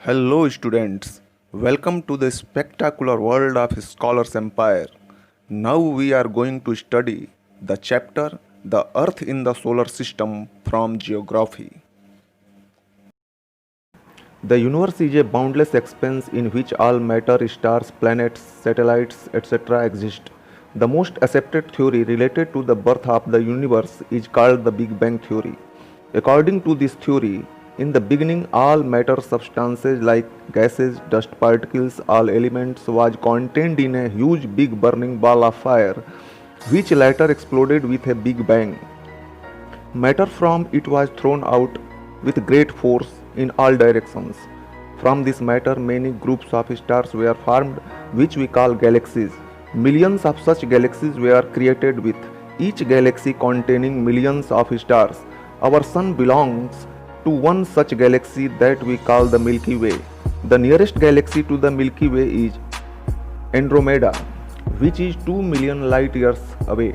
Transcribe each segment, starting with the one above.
Hello, students. Welcome to the spectacular world of Scholars Empire. Now we are going to study the chapter The Earth in the Solar System from Geography. The universe is a boundless expanse in which all matter, stars, planets, satellites, etc. exist. The most accepted theory related to the birth of the universe is called the Big Bang theory. According to this theory, in the beginning all matter substances like gases, dust particles, all elements was contained in a huge big burning ball of fire which later exploded with a big bang. Matter from it was thrown out with great force in all directions. From this matter, many groups of stars were formed, which we call galaxies. Millions of such galaxies were created, with each galaxy containing millions of stars. Our Sun belongs to one such galaxy that we call the Milky Way. The nearest galaxy to the Milky Way is Andromeda, which is 2 million light years away.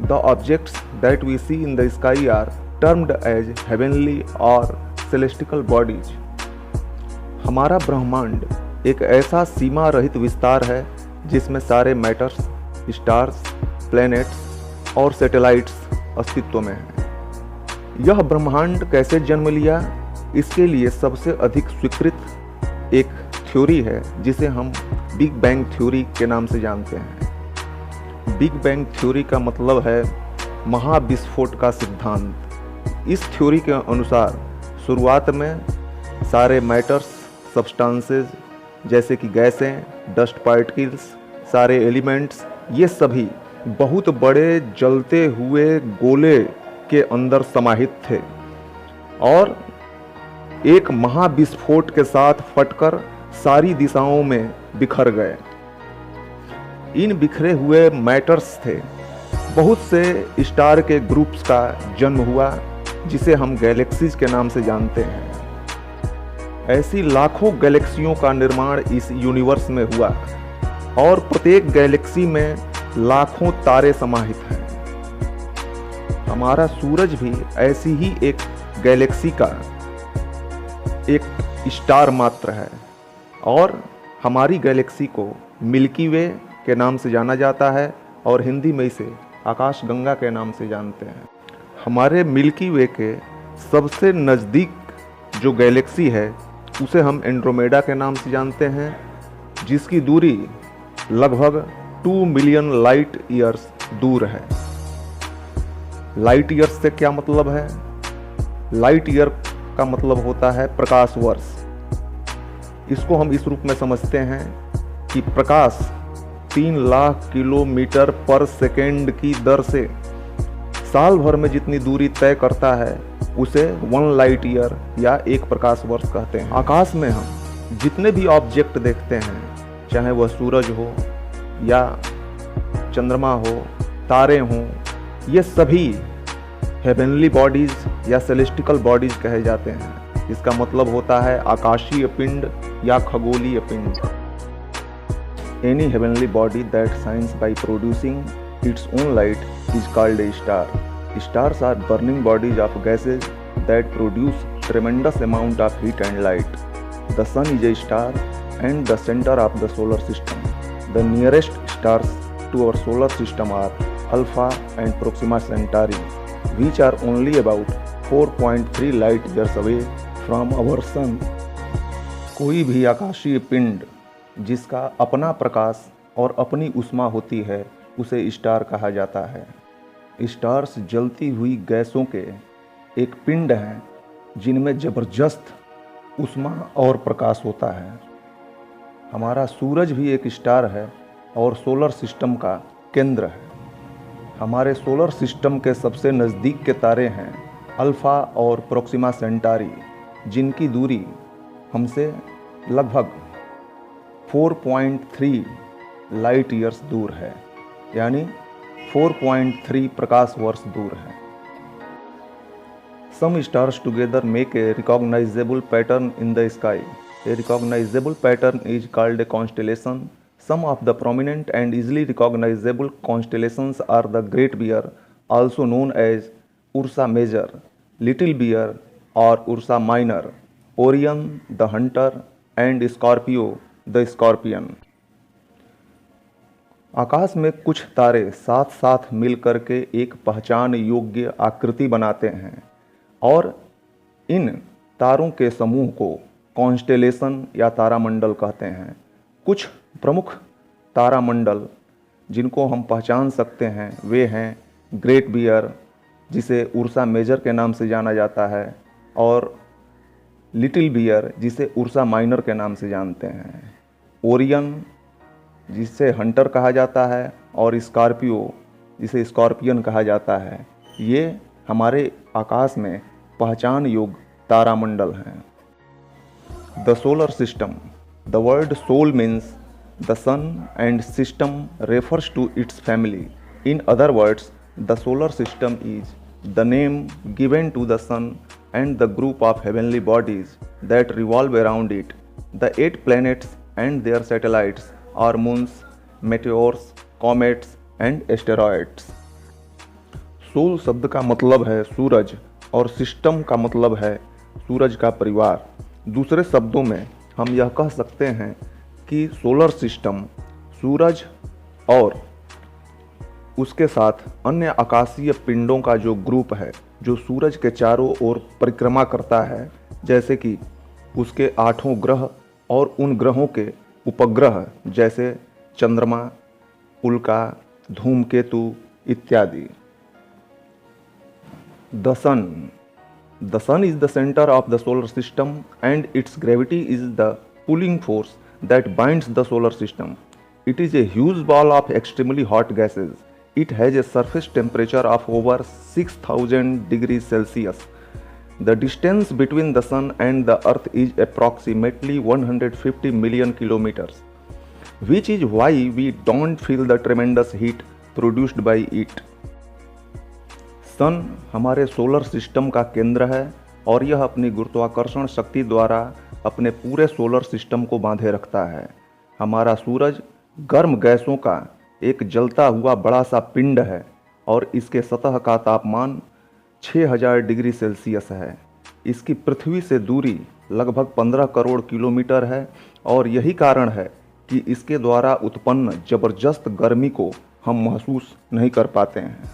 The objects that we see in the sky are termed as heavenly or celestial bodies. हमारा ब्रह्मांड एक ऐसा सीमा रहित विस्तार है जिसमें सारे matters, stars, planets और सैटेलाइट्स अस्तित्व में हैं। यह ब्रह्मांड कैसे जन्म लिया, इसके लिए सबसे अधिक स्वीकृत एक थ्योरी है जिसे हम बिग बैंग थ्योरी के नाम से जानते हैं। बिग बैंग थ्योरी का मतलब है महाविस्फोट का सिद्धांत। इस थ्योरी के अनुसार शुरुआत में सारे मैटर्स, सब्सटेंसेस जैसे कि गैसें, डस्ट पार्टिकल्स, सारे एलिमेंट्स, ये सभी बहुत बड़े जलते हुए गोले के अंदर समाहित थे और एक महाविस्फोट के साथ फटकर सारी दिशाओं में बिखर गए। इन बिखरे हुए मैटर्स थे बहुत से स्टार के ग्रुप्स का जन्म हुआ जिसे हम गैलेक्सीज के नाम से जानते हैं। ऐसी लाखों गैलेक्सियों का निर्माण इस यूनिवर्स में हुआ और प्रत्येक गैलेक्सी में लाखों तारे समाहित हैं। हमारा सूरज भी ऐसी ही एक गैलेक्सी का एक स्टार मात्र है और हमारी गैलेक्सी को मिल्की वे के नाम से जाना जाता है और हिंदी में इसे आकाशगंगा के नाम से जानते हैं। हमारे मिल्की वे के सबसे नज़दीक जो गैलेक्सी है उसे हम एंड्रोमेडा के नाम से जानते हैं, जिसकी दूरी लगभग 2 मिलियन लाइट ईयर्स दूर है। लाइट ईयर्स से क्या मतलब है? लाइट ईयर का मतलब होता है प्रकाश वर्ष। इसको हम इस रूप में समझते हैं कि प्रकाश 3 लाख किलोमीटर पर सेकेंड की दर से साल भर में जितनी दूरी तय करता है उसे 1 लाइट ईयर या 1 प्रकाश वर्ष कहते हैं। आकाश में हम जितने भी ऑब्जेक्ट देखते हैं, चाहे वह सूरज हो या चंद्रमा हो, तारे हों, ये सभी हेवनली बॉडीज या सेलेस्टिकल बॉडीज कहे जाते हैं। इसका मतलब होता है आकाशीय पिंड या खगोलीय पिंड। Any heavenly body that shines by producing its own light is called a star. Stars are burning bodies of gases that produce tremendous amount of heat and light. The sun is a star and the center of the solar system. The nearest stars to our solar system are Alpha and Proxima Centauri, which are only about 4.3 light years away from our sun. कोई भी आकाशीय पिंड जिसका अपना प्रकाश और अपनी ऊष्मा होती है उसे स्टार कहा जाता है। स्टार्स जलती हुई गैसों के एक पिंड हैं जिनमें जबरदस्त ऊष्मा और प्रकाश होता है। हमारा सूरज भी एक स्टार है और सोलर सिस्टम का केंद्र है। हमारे सोलर सिस्टम के सबसे नज़दीक के तारे हैं अल्फ़ा और प्रोक्सिमा सेंटारी, जिनकी दूरी हमसे लगभग 4.3 लाइट ईयर्स दूर है, यानी 4.3 प्रकाश वर्ष दूर है। Some stars together make a recognizable pattern in the sky. A recognizable pattern is called a constellation. Some of the prominent and easily recognizable constellations are the Great Bear, also known as Ursa Major, Little Bear or Ursa Minor, Orion the hunter and Scorpio the scorpion. आकाश में कुछ तारे साथ साथ मिलकर के एक पहचान योग्य आकृति बनाते हैं और इन तारों के समूह को कॉन्स्टेलेशन या तारामंडल कहते हैं। कुछ प्रमुख तारामंडल जिनको हम पहचान सकते हैं वे हैं ग्रेट बियर, जिसे उर्सा मेजर के नाम से जाना जाता है, और लिटिल बियर, जिसे उर्सा माइनर के नाम से जानते हैं, ओरियन जिसे हंटर कहा जाता है, और स्कॉर्पियो जिसे स्कॉर्पियन कहा जाता है। ये हमारे आकाश में पहचान योग्य तारामंडल हैं। The solar system. The word sol means the sun and system refers to its family. In other words, the solar system is the name given to the sun and the group of heavenly bodies that revolve around it. The 8 planets and their satellites are moons, meteors, comets and asteroids. Sol शब्द का मतलब है सूरज और system का मतलब है सूरज का परिवार। दूसरे शब्दों में हम यह कह सकते हैं कि सोलर सिस्टम सूरज और उसके साथ अन्य आकाशीय पिंडों का जो ग्रुप है जो सूरज के चारों ओर परिक्रमा करता है, जैसे कि उसके 8 ग्रह और उन ग्रहों के उपग्रह जैसे चंद्रमा, उल्का, धूमकेतु इत्यादि। The sun. The sun is the center of the solar system and its gravity is the pulling force that binds the solar system. It is a huge ball of extremely hot gases. It has a surface temperature of over 6000 degrees Celsius. The distance between the sun and the earth is approximately 150 million kilometers, which is why we don't feel the tremendous heat produced by it. सन हमारे solar system का केंद्र है और यह अपनी गुरुत्वाकर्षण शक्ति द्वारा अपने पूरे सोलर सिस्टम को बांधे रखता है। हमारा सूरज गर्म गैसों का एक जलता हुआ बड़ा सा पिंड है और इसके सतह का तापमान 6000 डिग्री सेल्सियस है। इसकी पृथ्वी से दूरी लगभग 15 करोड़ किलोमीटर है और यही कारण है कि इसके द्वारा उत्पन्न जबरदस्त गर्मी को हम महसूस नहीं कर पाते हैं।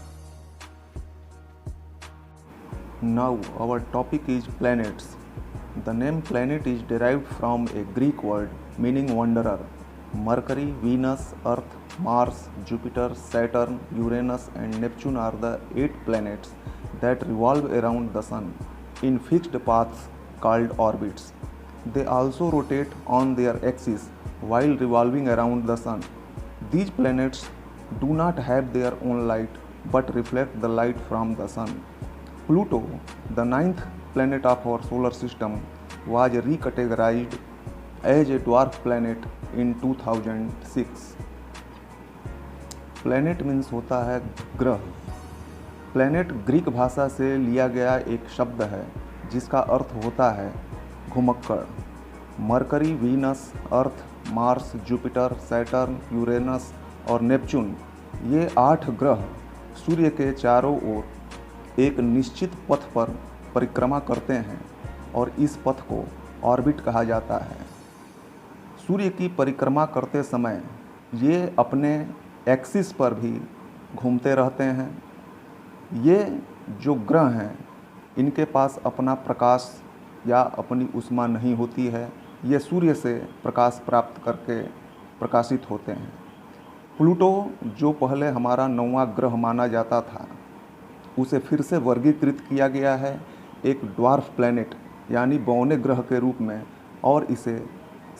Now our topic is planets. The name planet is derived from a Greek word meaning wanderer. Mercury, Venus, Earth, Mars, Jupiter, Saturn, Uranus and Neptune are the 8 planets that revolve around the sun in fixed paths called orbits. They also rotate on their axis while revolving around the sun. These planets do not have their own light but reflect the light from the sun. Pluto, the 9th planet of our solar system, was recategorized as a dwarf planet in 2006. Planet means होता है ग्रह। Planet Greek भाषा से लिया गया एक शब्द है जिसका अर्थ होता है घुमक्कड़। मरकरी, वीनस, अर्थ, मार्स, जुपिटर, सैटर्न, यूरेनस और नेपच्यून, ये 8 ग्रह सूर्य के चारों ओर एक निश्चित पथ पर परिक्रमा करते हैं और इस पथ को ऑर्बिट कहा जाता है। सूर्य की परिक्रमा करते समय ये अपने एक्सिस पर भी घूमते रहते हैं। ये जो ग्रह हैं इनके पास अपना प्रकाश या अपनी ऊष्मा नहीं होती है, ये सूर्य से प्रकाश प्राप्त करके प्रकाशित होते हैं। प्लूटो जो पहले हमारा 9वां ग्रह माना जाता था, उसे फिर से वर्गीकृत किया गया है एक ड्वार्फ प्लैनेट यानी बौने ग्रह के रूप में, और इसे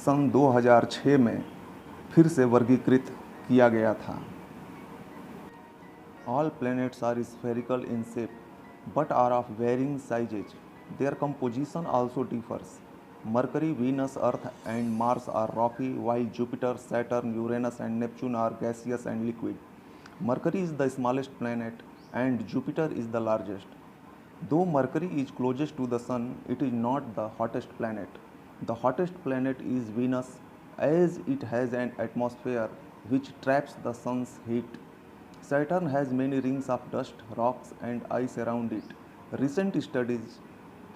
सन 2006 में फिर से वर्गीकृत किया गया था। All planets are spherical in shape but are of varying sizes. Their composition also differs. Mercury, Venus, Earth and Mars are rocky, while Jupiter, Saturn, Uranus and Neptune are gaseous and liquid. Mercury is the smallest planet and Jupiter is the largest. Though Mercury is closest to the Sun, it is not the hottest planet. The hottest planet is Venus, as it has an atmosphere which traps the Sun's heat. Saturn has many rings of dust, rocks and ice around it. Recent studies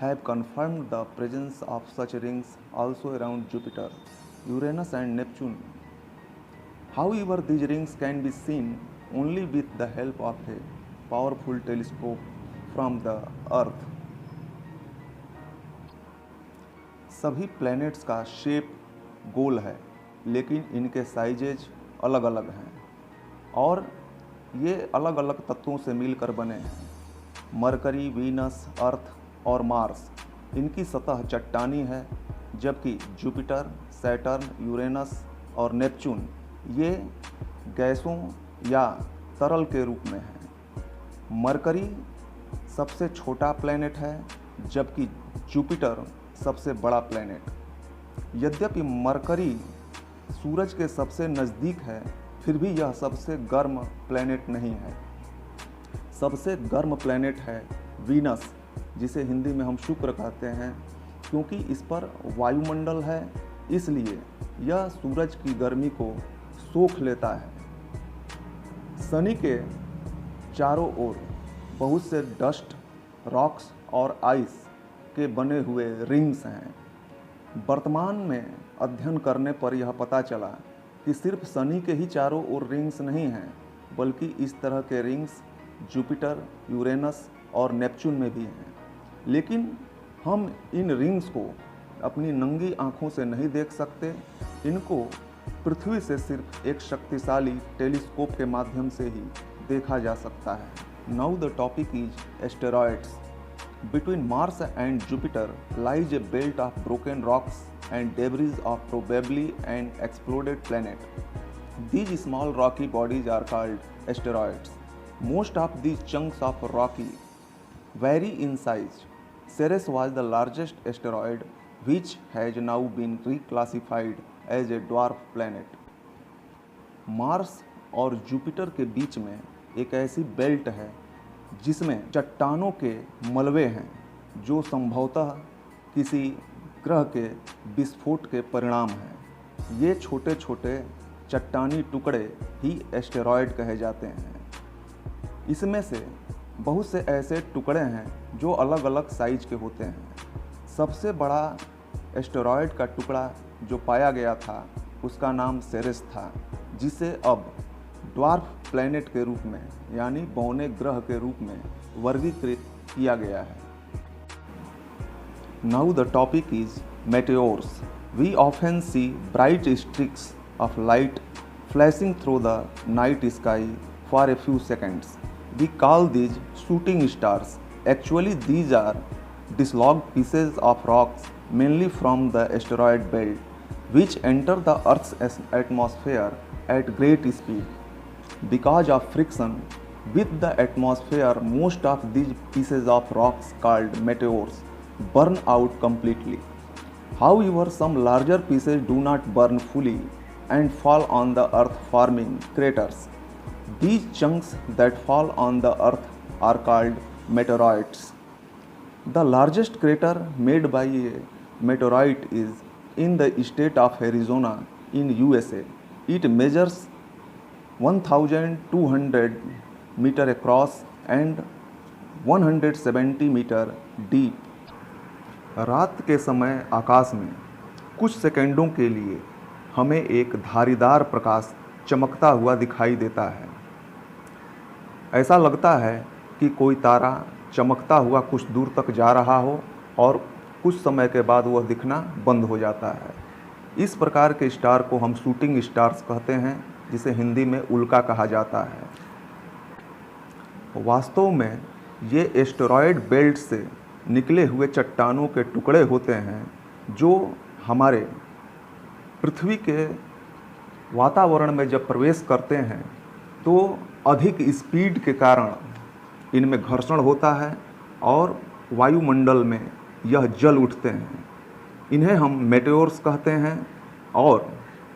have confirmed the presence of such rings also around Jupiter, Uranus, and Neptune. However, these rings can be seen only with the help of a powerful telescope from the Earth. सभी planets का shape गोल है, लेकिन इनके sizes अलग अलग हैं और ये अलग अलग तत्वों से मिलकर बने हैं। मरकरी, वीनस, अर्थ और मार्स इनकी सतह चट्टानी है, जबकि जुपिटर, सैटर्न, यूरेनस और नेपच्यून ये गैसों या तरल के रूप में हैं। मरकरी सबसे छोटा प्लैनेट है, जबकि जुपिटर सबसे बड़ा प्लैनेट। यद्यपि मरकरी सूरज के सबसे नज़दीक है, फिर भी यह सबसे गर्म प्लैनेट नहीं है। सबसे गर्म प्लैनेट है वीनस, जिसे हिंदी में हम शुक्र कहते हैं, क्योंकि इस पर वायुमंडल है, इसलिए यह सूरज की गर्मी को सोख लेता है। शनि के चारों ओर बहुत से डस्ट, रॉक्स और आइस के बने हुए रिंग्स हैं। वर्तमान में अध्ययन करने पर यह पता चला कि सिर्फ शनि के ही चारों ओर रिंग्स नहीं हैं, बल्कि इस तरह के रिंग्स जुपिटर, यूरेनस और नेपच्यून में भी हैं। लेकिन हम इन रिंग्स को अपनी नंगी आँखों से नहीं देख सकते। इनको पृथ्वी से सिर्फ एक शक्तिशाली टेलीस्कोप के माध्यम से ही देखा जा सकता है। Now the topic is asteroids. Between Mars and Jupiter lies a belt of broken rocks and debris of probably an exploded planet. These small rocky bodies are called asteroids. Most of these chunks of rocky vary in size. Ceres was the largest asteroid, which has now been reclassified as a dwarf planet. Mars और Jupiter के बीच में एक ऐसी belt है जिसमें चट्टानों के मलबे हैं, जो संभवतः किसी ग्रह के विस्फोट के परिणाम हैं। ये छोटे छोटे चट्टानी टुकड़े ही एस्टेरॉयड कहे जाते हैं। इसमें से बहुत से ऐसे टुकड़े हैं जो अलग अलग साइज के होते हैं। सबसे बड़ा एस्टेरॉयड का टुकड़ा जो पाया गया था, उसका नाम सेरेस था, जिसे अब ड्वार्फ प्लैनेट के रूप में यानी बौने ग्रह के रूप में वर्गीकृत किया गया है। Now the topic is meteors. We often see bright streaks of light flashing through the night sky for a few seconds. We call these shooting stars. Actually these are dislodged pieces of rocks mainly from the asteroid belt, which enter the Earth's atmosphere at great speed. Because of friction with the atmosphere, most of these pieces of rocks called meteors burn out completely. However, some larger pieces do not burn fully and fall on the Earth, forming craters. These chunks that fall on the Earth are called meteoroids. The largest crater made by a meteorite is in the state of Arizona in USA. It measures 1200 meter across and 170 meter deep. रात के समय आकाश में कुछ सेकंडों के लिए हमें एक धारीदार प्रकाश चमकता हुआ दिखाई देता है। ऐसा लगता है कि कोई तारा चमकता हुआ कुछ दूर तक जा रहा हो और कुछ समय के बाद वह दिखना बंद हो जाता है। इस प्रकार के स्टार को हम शूटिंग स्टार्स कहते हैं, जिसे हिंदी में उल्का कहा जाता है। वास्तव में ये एस्टेरॉयड बेल्ट से निकले हुए चट्टानों के टुकड़े होते हैं, जो हमारे पृथ्वी के वातावरण में जब प्रवेश करते हैं तो अधिक स्पीड के कारण इनमें घर्षण होता है और वायुमंडल में यह जल उठते हैं। इन्हें हम मेटेओर्स कहते हैं और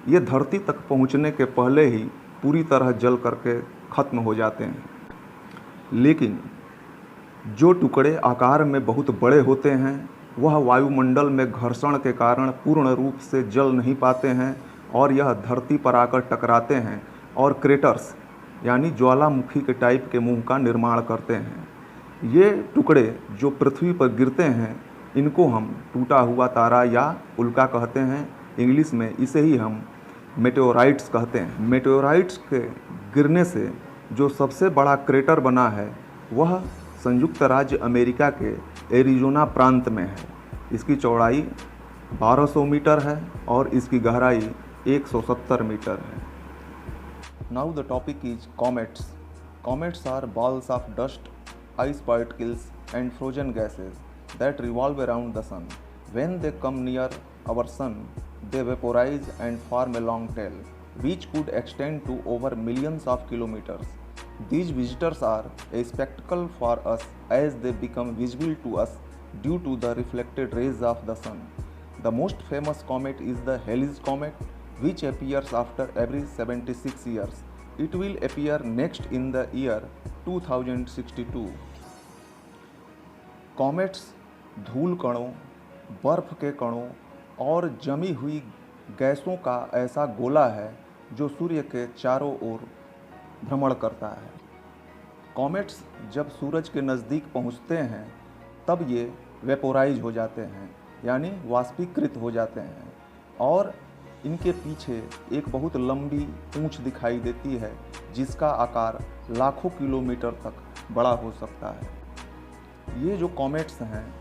ये धरती तक पहुंचने के पहले ही पूरी तरह जल करके ख़त्म हो जाते हैं। लेकिन जो टुकड़े आकार में बहुत बड़े होते हैं, वह वायुमंडल में घर्षण के कारण पूर्ण रूप से जल नहीं पाते हैं और यह धरती पर आकर टकराते हैं और क्रेटर्स यानी ज्वालामुखी के टाइप के मुंह का निर्माण करते हैं। ये टुकड़े जो पृथ्वी पर गिरते हैं, इनको हम टूटा हुआ तारा या उल्का कहते हैं। इंग्लिश में इसे ही हम मेटेओराइट्स कहते हैं। मेटेओराइट्स के गिरने से जो सबसे बड़ा क्रेटर बना है वह संयुक्त राज्य अमेरिका के एरिज़ोना प्रांत में है। इसकी चौड़ाई 1200 मीटर है और इसकी गहराई 170 मीटर है। Now the topic is comets. Comets are balls of dust, ice particles and frozen gases that revolve around the sun. When they come near our sun, they vaporize and form a long tail, which could extend to over millions of kilometers. These visitors are a spectacle for us as they become visible to us due to the reflected rays of the sun. The most famous comet is the Halley's Comet, which appears after every 76 years. It will appear next in the year 2062. Comets धूल कणों, बर्फ के कणों और जमी हुई गैसों का ऐसा गोला है जो सूर्य के चारों ओर भ्रमण करता है। कॉमेट्स जब सूरज के नज़दीक पहुंचते हैं तब ये वेपोराइज हो जाते हैं, यानी वाष्पीकृत हो जाते हैं, और इनके पीछे एक बहुत लंबी पूंछ दिखाई देती है जिसका आकार लाखों किलोमीटर तक बड़ा हो सकता है। ये जो कॉमेट्स हैं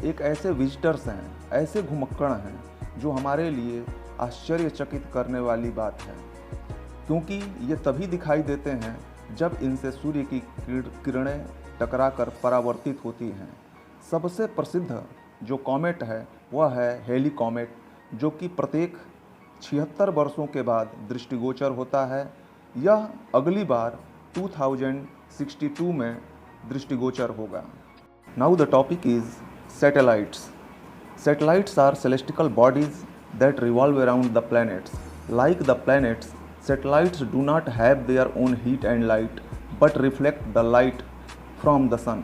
एक ऐसे विजिटर्स हैं, ऐसे घुमक्कड़ हैं जो हमारे लिए आश्चर्यचकित करने वाली बात है, क्योंकि ये तभी दिखाई देते हैं जब इनसे सूर्य की किरणें टकराकर परावर्तित होती हैं। सबसे प्रसिद्ध जो कॉमेट है वह है हेली कॉमेट, जो कि प्रत्येक 76 वर्षों के बाद दृष्टिगोचर होता है। यह अगली बार 2062 में दृष्टिगोचर होगा। Now the topic is satellites. Satellites are celestial bodies that revolve around the planets. Like the planets, satellites do not have their own heat and light, but reflect the light from the sun.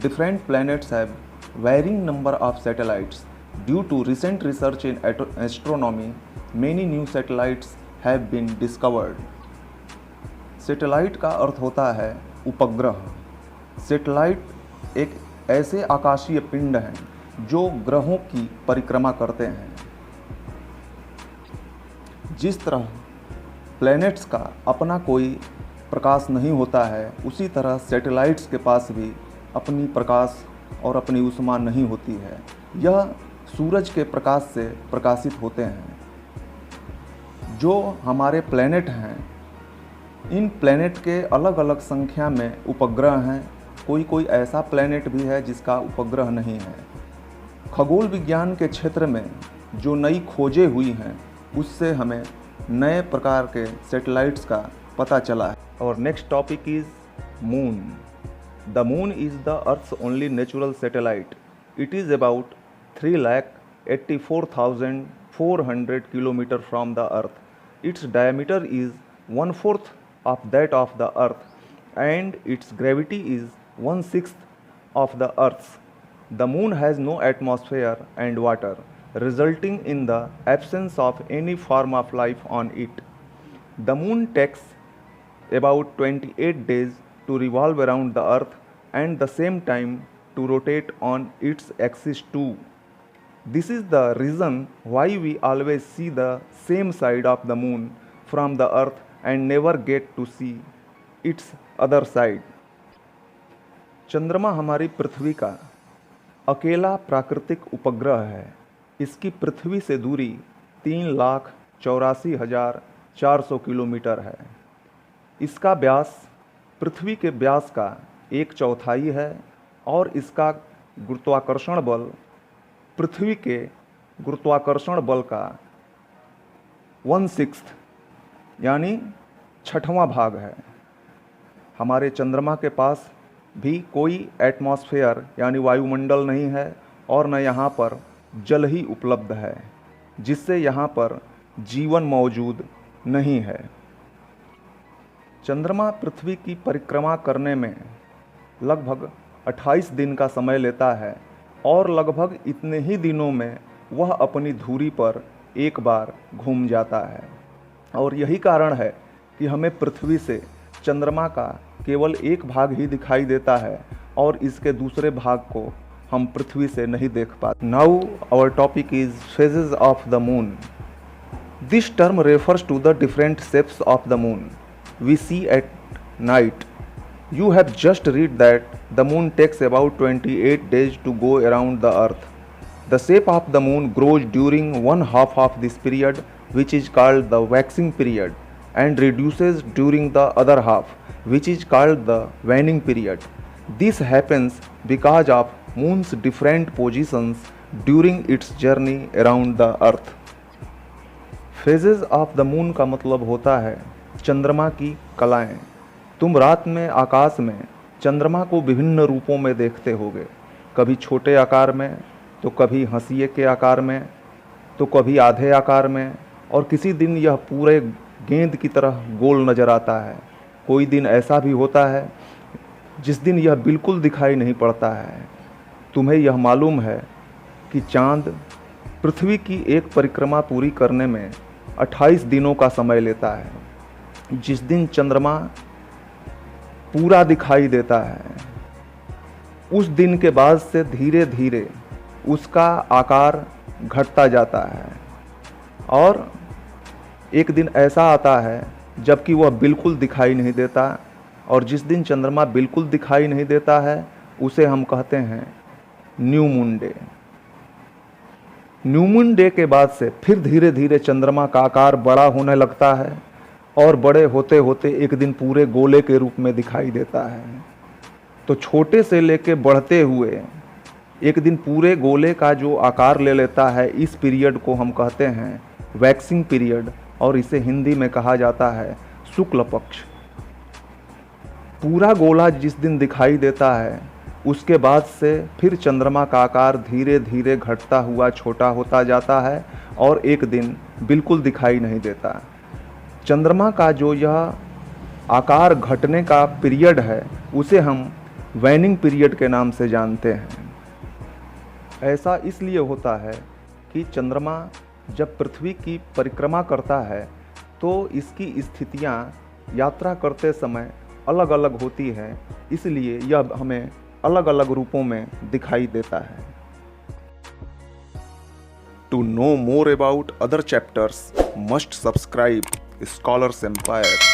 Different planets have varying number of satellites. Due to recent research in astronomy, many new satellites have been discovered. Satellite का अर्थ होता है उपग्रह। Satellite एक ऐसे आकाशीय पिंड हैं जो ग्रहों की परिक्रमा करते हैं। जिस तरह प्लैनेट्स का अपना कोई प्रकाश नहीं होता है, उसी तरह सैटेलाइट्स के पास भी अपनी प्रकाश और अपनी ऊष्मा नहीं होती है। यह सूरज के प्रकाश से प्रकाशित होते हैं। जो हमारे प्लैनेट हैं, इन प्लैनेट के अलग अलग संख्या में उपग्रह हैं। कोई ऐसा प्लैनेट भी है जिसका उपग्रह नहीं है। खगोल विज्ञान के क्षेत्र में जो नई खोजें हुई हैं उससे हमें नए प्रकार के सैटेलाइट्स का पता चला है। और next topic is moon. The moon is the earth's only natural satellite. It is about 3,84,400 kilometre from the earth. Its diameter is 1/4 of that of the earth and its gravity is 1/6 of the earth's. The moon has no atmosphere and water, resulting in the absence of any form of life on it. The moon takes about 28 days to revolve around the earth and the same time to rotate on its axis too. This is the reason why we always see the same side of the moon from the earth and never get to see its other side. चंद्रमा हमारी पृथ्वी का अकेला प्राकृतिक उपग्रह है। इसकी पृथ्वी से दूरी 3,84,400 किलोमीटर है। इसका व्यास पृथ्वी के व्यास का 1/4 है और इसका गुरुत्वाकर्षण बल पृथ्वी के गुरुत्वाकर्षण बल का 1/6 यानी 6वां भाग है। हमारे चंद्रमा के पास भी कोई एटमॉस्फेयर यानी वायुमंडल नहीं है और न यहाँ पर जल ही उपलब्ध है, जिससे यहाँ पर जीवन मौजूद नहीं है। चंद्रमा पृथ्वी की परिक्रमा करने में लगभग 28 दिन का समय लेता है और लगभग इतने ही दिनों में वह अपनी धुरी पर एक बार घूम जाता है। और यही कारण है कि हमें पृथ्वी से चंद्रमा का केवल एक भाग ही दिखाई देता है और इसके दूसरे भाग को हम पृथ्वी से नहीं देख पाते। Now our topic is phases of the moon. This term refers to the different shapes of the moon we see at night. You have just read that the moon takes about 28 days to go around the earth. The shape of the moon grows during one half of this period, which is called the waxing period, and reduces during the other half, which is called the waning period. This happens because of moon's different positions during its journey around the earth. Phases of the moon का मतलब होता है चंद्रमा की कलाएं। तुम रात में आकाश में चंद्रमा को विभिन्न रूपों में देखते होगे, कभी छोटे आकार में, तो कभी हंसिए के आकार में, तो कभी आधे आकार में, और किसी दिन यह पूरे गेंद की तरह गोल नज़र आता है। कोई दिन ऐसा भी होता है जिस दिन यह बिल्कुल दिखाई नहीं पड़ता है। तुम्हें यह मालूम है कि चाँद पृथ्वी की एक परिक्रमा पूरी करने में 28 दिनों का समय लेता है। जिस दिन चंद्रमा पूरा दिखाई देता है, उस दिन के बाद से धीरे धीरे उसका आकार घटता जाता है, और एक दिन ऐसा आता है जबकि वह बिल्कुल दिखाई नहीं देता, और जिस दिन चंद्रमा बिल्कुल दिखाई नहीं देता है उसे हम कहते हैं new moon day. New moon day के बाद से फिर धीरे धीरे चंद्रमा का आकार बड़ा होने लगता है, और बड़े होते होते एक दिन पूरे गोले के रूप में दिखाई देता है। तो छोटे से लेके बढ़ते हुए एक दिन पूरे गोले का जो आकार ले लेता है, इस पीरियड को हम कहते हैं वैक्सिंग पीरियड, और इसे हिंदी में कहा जाता है शुक्ल पक्ष। पूरा गोला जिस दिन दिखाई देता है, उसके बाद से फिर चंद्रमा का आकार धीरे धीरे घटता हुआ छोटा होता जाता है, और एक दिन बिल्कुल दिखाई नहीं देता। चंद्रमा का जो यह आकार घटने का पीरियड है, उसे हम वैनिंग पीरियड के नाम से जानते हैं। ऐसा इसलिए होता है कि चंद्रमा जब पृथ्वी की परिक्रमा करता है, तो इसकी स्थितियां यात्रा करते समय अलग अलग होती हैं, इसलिए यह हमें अलग अलग रूपों में दिखाई देता है। To know more about other chapters, must subscribe Scholars Empire.